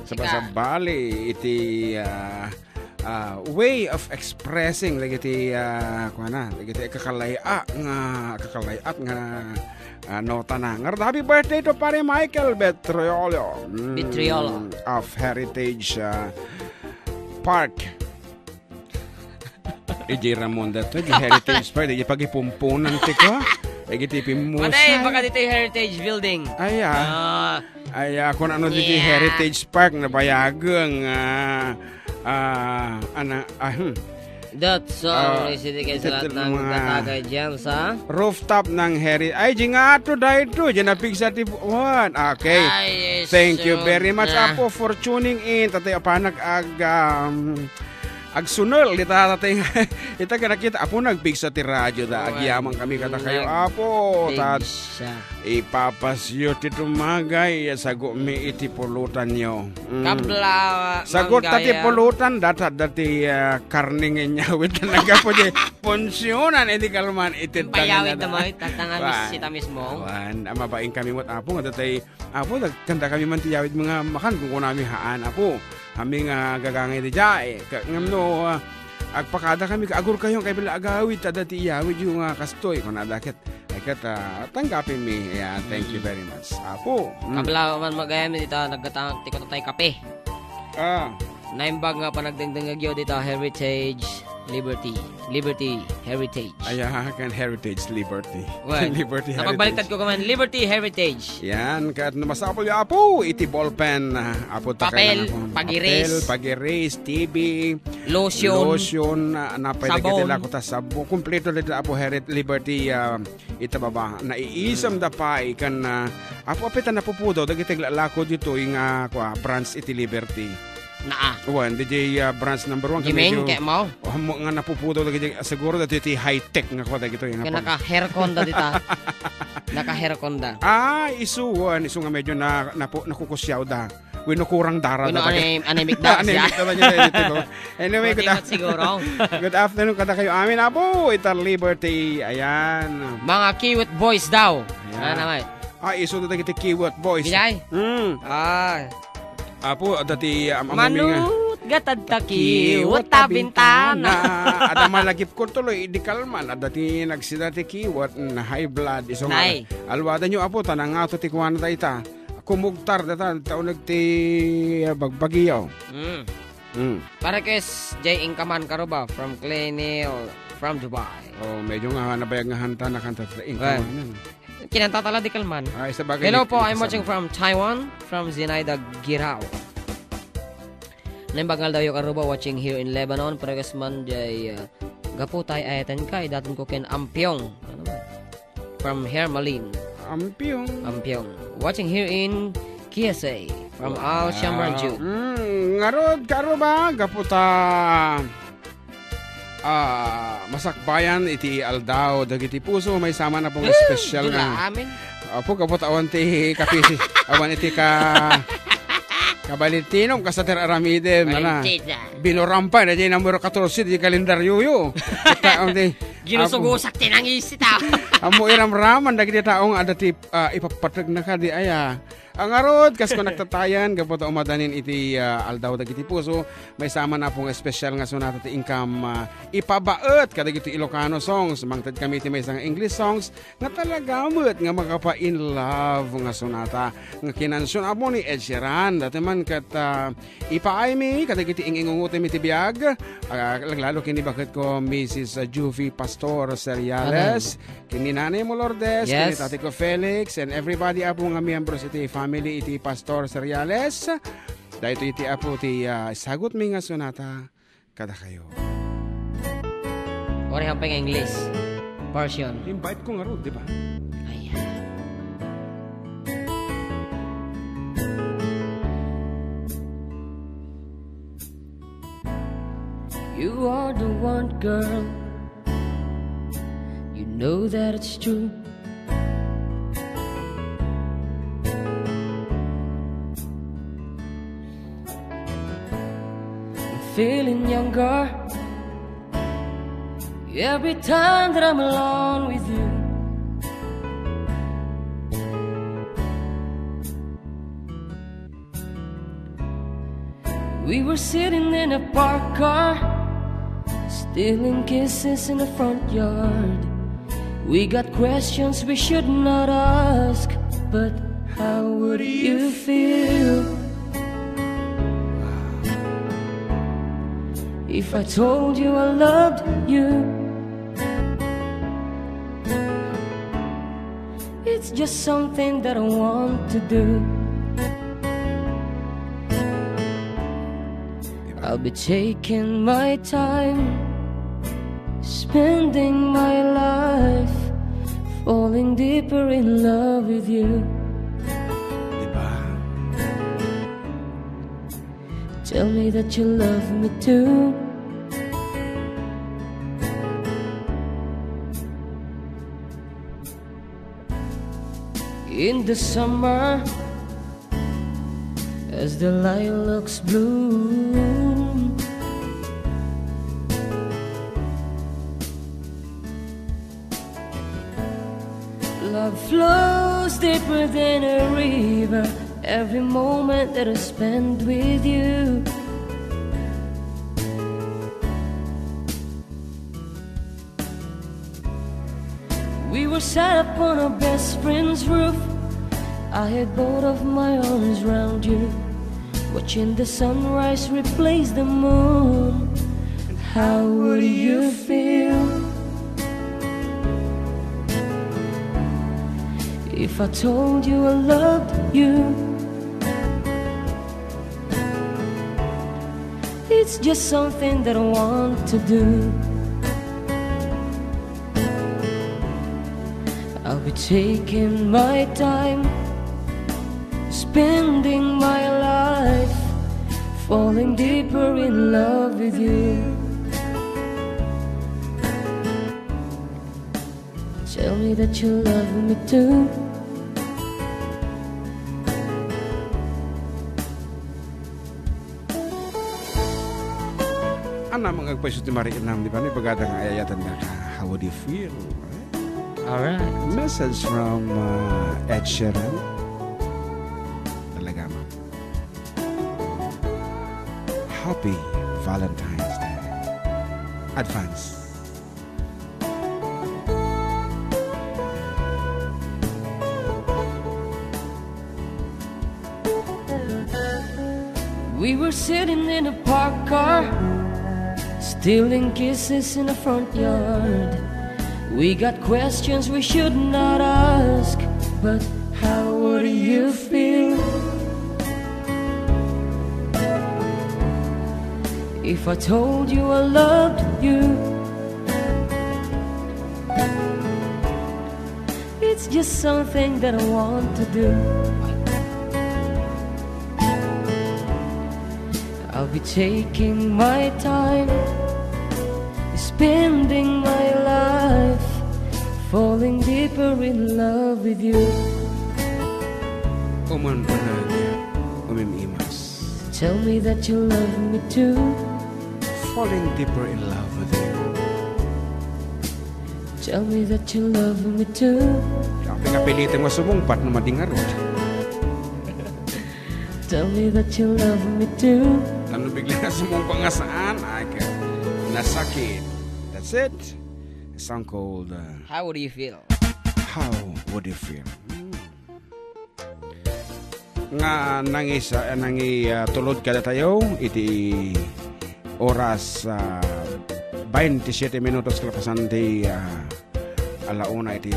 sabali iti way of expressing lagi kakalaya nga nota na. Happy birthday to pare Michael Betriolo of Heritage Park. Iji Ramon dato, di Heritage Park, di pagipumpunan ti ko. Iti pimusay. Patay, baka dito yung Heritage Building. Kung ano dito Heritage Park na bayagang That's all. Isiti kayo sa lahat ng katagay dyan sa rooftop ng Heritage. Ay, di nga ito dahil ito. Diyan na pigsa one. Okay. Thank you very much, Apo, for tuning in. Tatay, apanag agsunol dita tatay ita nakita apo nagpigsa ti radyo da agyaman kami kata kayo apo tat ipapasyo ti tumagay sago mi iti pulutan nyo kabla sagot tati pulutan dati karning nyawit nagapo di pensyonan iti kalman iti payawid na mo tatangan sita mismo mabaing kami mot apo nga tatay apo nagkanda kami man tiyawid mga makan kung kunami haan apo kami nga gagangay di jay ngamno agpakada kami kaagur kayo kay bila agawid tadati iyawid yung kastoy kung nadakit ay tanggapin mi thank you very much apo kabla man magayam dito naggatang tiko tay kape naimbag nga pa nagdengdengagyo dito Heritage Liberty Heritage. Kan Heritage Liberty. Liberty Heritage. Napagbaliktad ko kaman Liberty Heritage. Yan, kahit namasapol yung apo, iti ballpen, apo papel, pag-erase, TV, lotion, napay nagkatila ko ta sabo. Kompleto dito apo Heritage Liberty itababa. Naiisam da pa ikan apo apitan napupudaw dagitig lalako dito yung branch iti Liberty. DJ branch number 1 Gimeng kaya mo? Nga napupudaw lagi siguro dati iti high-tech nga ko dito yung naka-hairconda dita. Naka-hairconda. Isu nga medyo nakukusyaw da. Winukurang dara da. Anemic da siya. Anyway, good afternoon kada kayo amin apo ita Liberty. Ayan. Mga Kiwit boys daw. Isu dati iti Kiwit boys. Bijay? Apo, dati manut gatad taki wata bintana. Ada malagip ko tuloy di kalman. Dati nagsidati kiwat na high blood. Iso nga alwada nyo apo tanang ato ti kuwana ta ita. Kumugtar data taon nagti bagbagiyaw. Para kes Jay Inkaman karo ba from Clenil from Dubai. Medyo nga nabayag nga hanta na kanta sa Inkaman. Kinantatala di kalman. Hello po, I'm watching from Taiwan, from Zinaida Girao. Nambangal daw yung karuba watching here in Lebanon. Paragas man jay gaputay ayatan kay daton ko ken Ampiong. From Hermalin. Ampiong. Watching here in KSA from Al Shamranju. Ngarod karuba gaputa masakbayan iti Aldao dagiti puso may sama na pong special nga apo kapot awan ti kapisi awan iti kabalitinong kasater aramide na binorampay na di numero 14 di kalendaryo yo ginusugusak tinang isita amo iramraman dagiti taong adati ipapatag na ka di aya ang arod, kas ko nagtatayan, kapot umadanin iti Aldao dagiti puso, may sama na pong espesyal nga sonata ti income ipabaet kada iti Ilocano songs, mangtad kami iti may isang English songs, nga talagamot nga makapa-in love nga sonata, nga kinansyon amo ni Ed Sheeran, dati man kat ipaay mi, kada iti ingingungutin mi ti biyag, lalo kini bakit ko Mrs. Juvie Pastor Seriales, kini Nanay mo Lourdes, kini Tati ko Felix, and everybody apo nga miyembros iti family iti Pastor Seriales. Dahil iti apo ti sagot mi nga sonata kada kayo. Ori hampeng English version. Invite ko nga ro, di ba? Ayan. You are the one girl. You know that it's true. Feeling younger every time that I'm alone with you. We were sitting in a parked car, stealing kisses in the front yard. We got questions we should not ask, but how would you feel if I told you I loved you? It's just something that I want to do. I'll be taking my time, spending my life, falling deeper in love with you. Tell me that you love me too. In the summer, as the lilacs bloom, love flows deeper than a river. Every moment that I spend with you, we were sat up on our best friend's roof. I had both of my arms round you, watching the sunrise replace the moon. How would you feel if I told you I loved you? It's just something that I want to do. I'll be taking my time, spending my life, falling deeper in love with you. Tell me that you love me too. Ano mga pwesto ti Marie Nam, di ba? Ni pagkata nga ayatan nga ka, how would you feel? Alright. Message from Ed Sheeran. Talaga mo. Happy Valentine's Day. Advance. We were sitting in a parked car, stealing kisses in the front yard. We got questions we should not ask, but how would you feel if I told you I loved you? It's just something that I want to do. I'll be taking my time, spending my life, falling deeper in love with you. Uman panag, umimimas. Tell me that you love me too. Falling deeper in love with you. Tell me that you love me too. Ang pinapilitin mo sumungpat na madingarot. Tell me that you love me too. Ano bigla na sumungpa nga saan? Ay, nasakit. That's it. A song called How would you feel? How Would You Feel? Nga tulod kada tayo iti oras 27 minutos kalapasan di alauna iti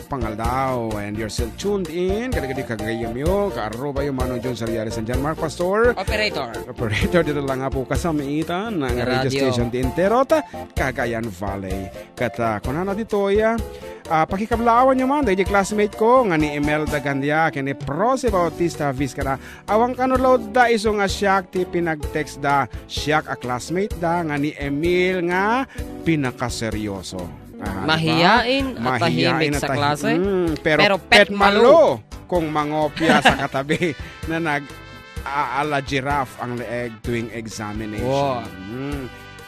pangaldaw, and you're still tuned in kada-gadi kagayam yo kaaroba yung Manong John Sariares and John Mark Pastor operator dito lang nga po kasamitan ng radio station di Interota Cagayan Valley kata kunana dito ya pakikablaawan nyo man dahil classmate ko nga ni Imelda Gandia kini Prose Bautista Vizcara awang kanulaw da iso nga siyak ti pinag-text da siyak a classmate da nga ni Emil nga pinakaseryoso. Mahiyain at tahimik sa klase. Pero pet malo kung mangopya sa katabi na nag-aala giraffe ang leeg tuwing examination.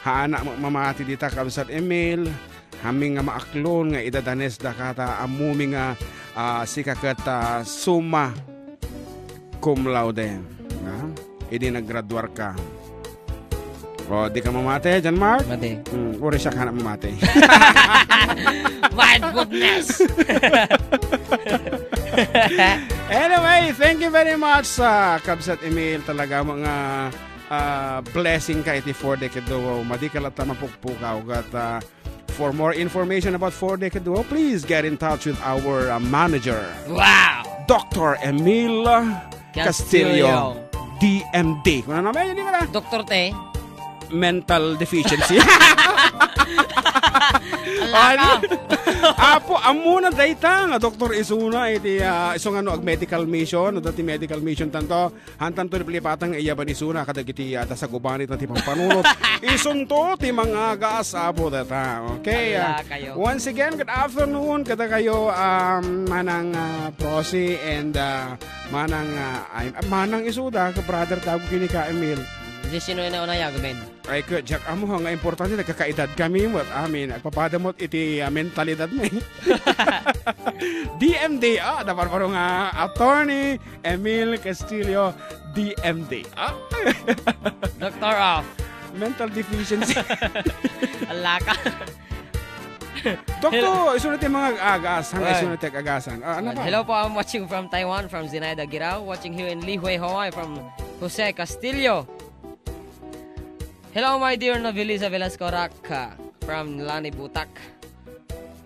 Haana mamati dita kabsat Emil, haming nga maaklon nga idadanes da kata amumi nga sikakat summa cum laude. Idi naggraduar ka. O, di ka mamate, John Mark? Mati. Uri siya ka na mamate. My goodness! Anyway, thank you very much sa Kabsat Emil. Talaga mga blessing ka iti 4 Decade Duo. Madikala ta mapukpukaw. At for more information about 4 Decade Duo, please get in touch with our manager. Wow! Dr. Emil Castillo. DMD. Kung ano naman, hindi ka na. Dr. Te. Mental deficiency. Alaka. Apo, amuna dayta nga Dr. Isuna iti isong ano ag medical mission o dati medical mission tanto hantan to nilipatang iyaban Isuna kadag iti sa gubanit na ti pampanunot ison to ti mga gas apo data. Okay. Once again, good afternoon kada kayo manang Prosi and manang Isuda ka brother tago kini ka Emil. Kasi sino na unaya gamin? Ay, Jack, amo nga importante nagkakaedad kami mo. Agpapadamot iti mentalidad mo. DMD, dapat parang attorney Emil Castillo, DMD. Doctor of Mental deficiency. Alaka. Doktor, isunod yung mga agasan. Isunod yung agasan. Ano ba? Hello po, I'm watching from Taiwan, from Zinaida Girao. Watching here in Lihue, Hawaii, from Jose Castillo. Hello, my dear Novelisa Velasco Raka from Lani Butak.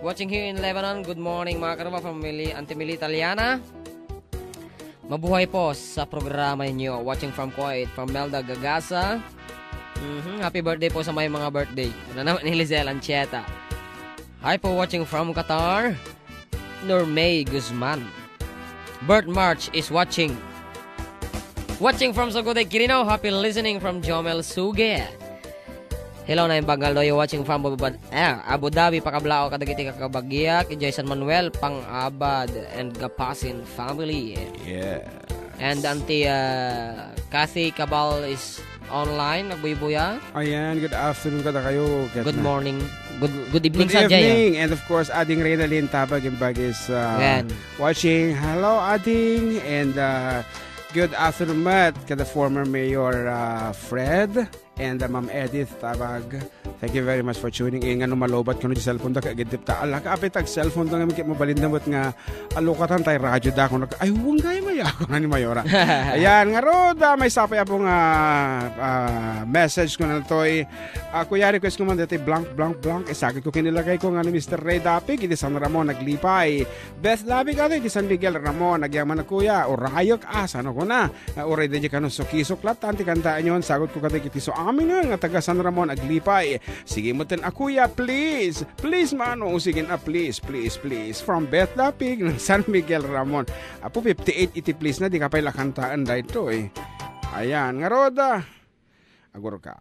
Watching here in Lebanon. Good morning mga karuba from Antimili Italiana. Mabuhay po sa programa niyo. Watching from Kuwait, from Melda Gagasa. Happy birthday po sa may mga birthday. Ano naman ni Lizelle Anchieta. Hi po, watching from Qatar. Normay Guzman. Bert March is watching. Watching from Sogoday Quirino. Happy listening from Jomel Suge. Hello na yung Bangaloyo. Watching from Abu Dhabi. Pakablao kadagiti kakabagyak. Jason Manuel Pang-Abad and Gapasin family. Yeah. And Auntie Kathy Cabal is online. Nagbuy-buya. Ayan, good afternoon kada kayo. Good morning. Good evening sa Jaya. Good evening. And of course, Ading Reynalyn Tabag yung bag is watching. Hello, Ading. And good afternoon, Matt. Kada former Mayor Fred and Ma'am Edith Tabag. Thank you very much for tuning in. Nga malobat ko no di cellphone da kagidip ta. Ala ka apit ag cellphone da nga mikit mo balindamot nga alukatan tay radyo da ko ay huwag gay maya ko na ni Mayora. Ayan nga roda may sapay apong message ko na toy. Kuya request ko man dati blank isagit ko kinilagay ko nga ni Mr. Ray Dapig iti San Ramon naglipay. Beth Dapig ato iti San Miguel Ramon nagyaman na kuya o rayok sano ko na. Uray da di ka no sukisuklat tanti kantaan yon sagot ko kadagiti so amin nga taga San Ramon aglipay. Sige mo ten akuya, please mano, sige na please from Beth Dapig ng San Miguel Ramon. Apo 58 iti please na di ka pala kantaan da ito ayan nga roda aguro ka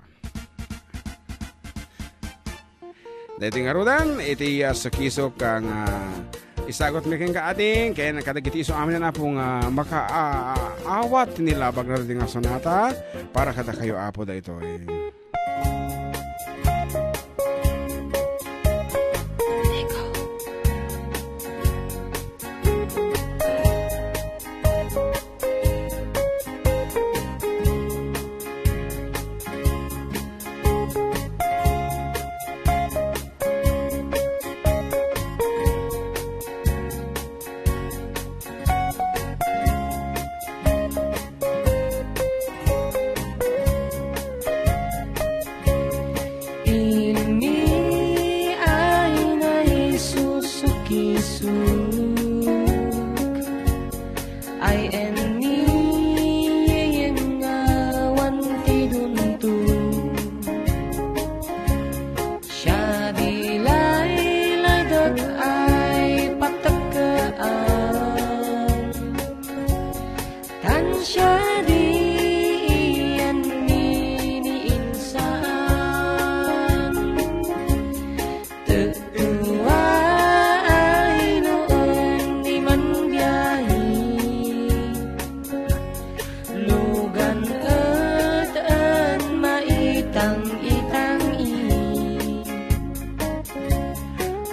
dito nga rodan iti sakisok kang isagot mi keng kaating kaya nakadagiti iso amin na pong makaawat nilabag na rin nga sonata para kada kayo apo da ito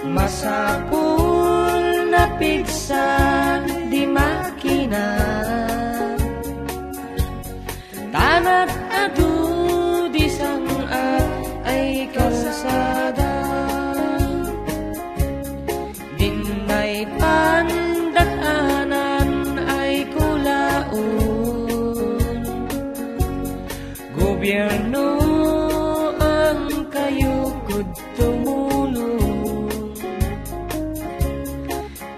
Masapul na pigsa di makina tanat adu di sang kalsada, dinay pandaanan ay kulaon. Gobyerno ang kayukod tumulong,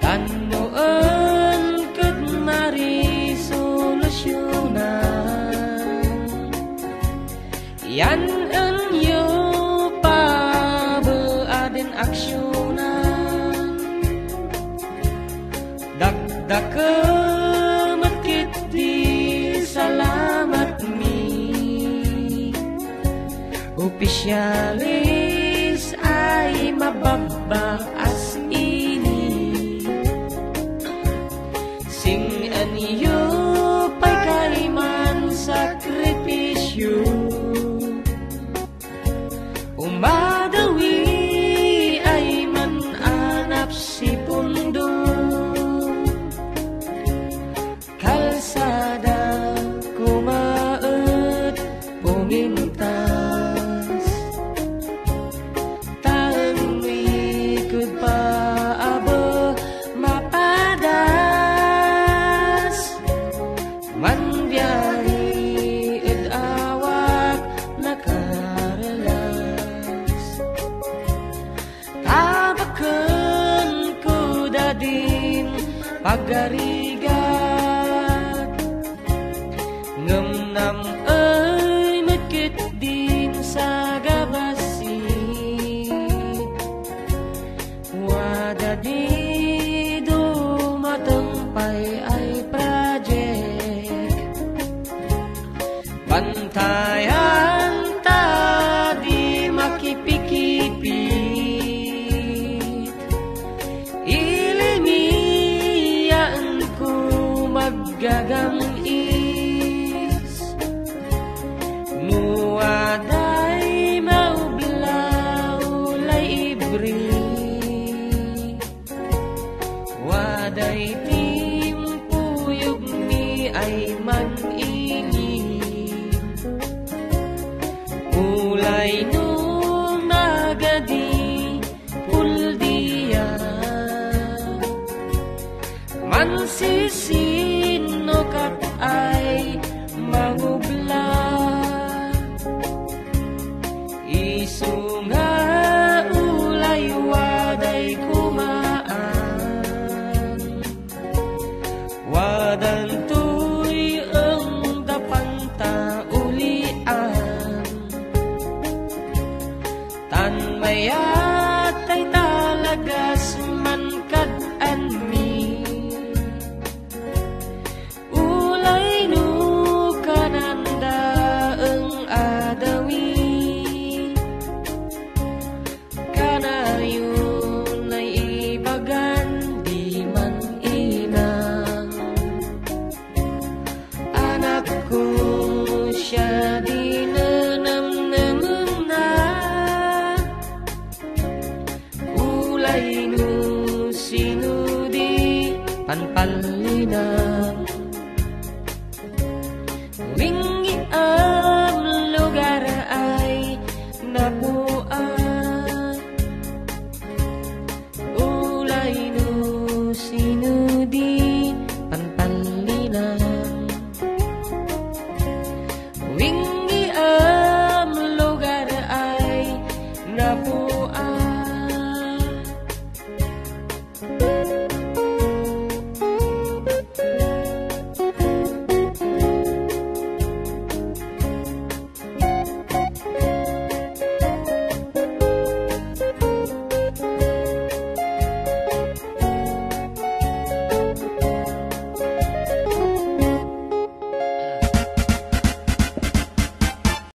tanuan ket mari solusyonan. Yan anyo pabeaden aksyonan, dagdakemet kit di salamat mi. Opisyalis ay mababaas ini, sing anyo pa'y kaiman sakripisyo. Umadawi ay mananap si pundo, kalsada kumaet pumintas, tanwi kud paabo mapadas, manbiyahe ed awak nakaralas. Tabaken ko dadin pagarigat, ngemnam ay medkit din sa gabasi. Wadadi dumatampay ay project, bantayan ta di makipikipit. Ilimiyaan ko maggagamit, nuwaday maublaw lay ibri, waday timpuyog ni ay manini. Ulay nung nagadi puldiya, mansisino kat ay mangubla. Isu nga ulay waday kumaan, wadan tuy ang dapanta ulian. Tan mayat ay talagas man kad-an mi, ulay no kananda ang adawi. Kanayon ay ibagan di man inang, anak ko siya di nanamnaman na. Ulay no sinudi panpalinang, wingi ang lugar ay napuan. Ulay no sinudi panpalinang, wingi ang lugar ay napuan.